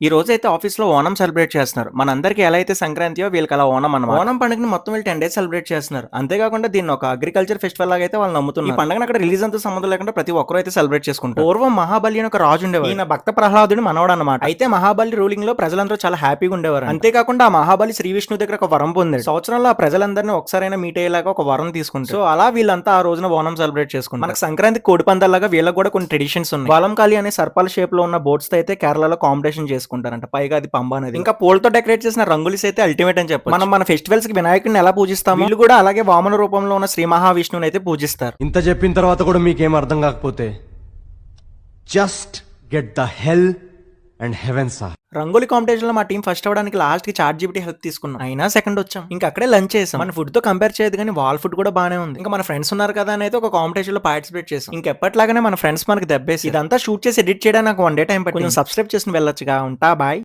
ఈ రోజైతే ఆఫీస్‌లో ఓణం సెలబ్రేట్ చేస్తున్నారు. మనందరికీ ఎలా అయితే సంక్రాంతియో వీళ్ళకి అలా ఓణం అన్నమాట. ఓణం పండుగని మొత్తం వీళ్ళు 10 డేస్ సెలబ్రేట్ చేస్తున్నారు. అంతేకాకుండా దీన్ని ఒక అగ్రికల్చర్ ఫెస్టివల్ లాగా అయితే వాళ్ళు నమ్ముతున్నారు. ఈ పండుగను అక్కడ రిలీజియన్‌తో సంబంధం లేకుండా ప్రతి ఒక్కరు అయితే సెలబ్రేట్ చేసుకుంటారు. పూర్వం మహాబలి అని ఒక రాజు ఉండేవాడు. ఈయన భక్త ప్రహ్లాదుడి మనవడన్నమాట. అయితే మహాబలి రూలింగ్‌లో ప్రజలందరూ చాలా హ్యాపీగా ఉండేవారు. అంతేకాకుండా ఆ మహాబలి శ్రీ విష్ణువు దగ్గర ఒక వరం పొందాడు. సంవత్సరంలో ఆ ప్రజలందరిని ఒకసారైనా మీట్ అయ్యేలాగా ఒక వరం తీసుకుంటారు. సో అలా వీళ్ళంతా ఆ రోజున ఓణం సెలబ్రేట్ చేసుకుంటారు. మనకు సంక్రాంతి కోడి పందాల్లాగా వీళ్ళకి కూడా కొన్ని ట్రెడిషన్స్ ఉన్నాయి. వాలంకాలి అనే సర్పాల షేప్ లో ఉన్న బోట్స్ తో అయితే కేరళలో కాంపిటీషన్ చేసుకుంటారంట. పైగా అది పంబా నది. ఇంకా పూలతో డెకరేట్ చేసిన రంగులీస్ అయితే అల్టిమేట్ అని చెప్పొచ్చు. మనం మన ఫెస్టివల్స్ కి వినాయకుడిని ఎలా పూజిస్తాము, వీళ్ళు కూడా అలాగే వామన రూపంలో ఉన్న శ్రీ మహావిష్ణువుని అయితే పూజిస్తారు. ఇంత చెప్పిన తర్వాత కూడా మీకేం అర్థం కాకపోతే just get the hell and heaven sir. Rangoli competition లో మా టీం ఫస్ట్ అవడానికి లాస్ట్ కి చాట్ జీపీటీ హెల్ప్ తీసుకున్నాం. అయినా సెకండ్ వచ్చాం. ఇంకా అక్కడే లంచ్ చేసాం. మన ఫుడ్ తో కంపేర్ చేయదు కానీ వాళ్ళ ఫుడ్ కూడా బానే ఉంది. ఇంకా మన ఫ్రెండ్స్ ఉన్నారు కదా అని అయితే ఒక కాంపిటీషన్ లో పార్టిసిపేట్ చేసాం. ఇంకెప్పట్లాగానే మన ఫ్రెండ్స్ మనకి దెబ్బేసి ఇదంతా షూట్ చేసి ఎడిట్ చేయడానికి నాకు 1 డే టైం పట్టింది. కొంచెం సబ్స్క్రైబ్ చేసి వెళ్ళొచ్చుగా. ఉంటా బాయ్.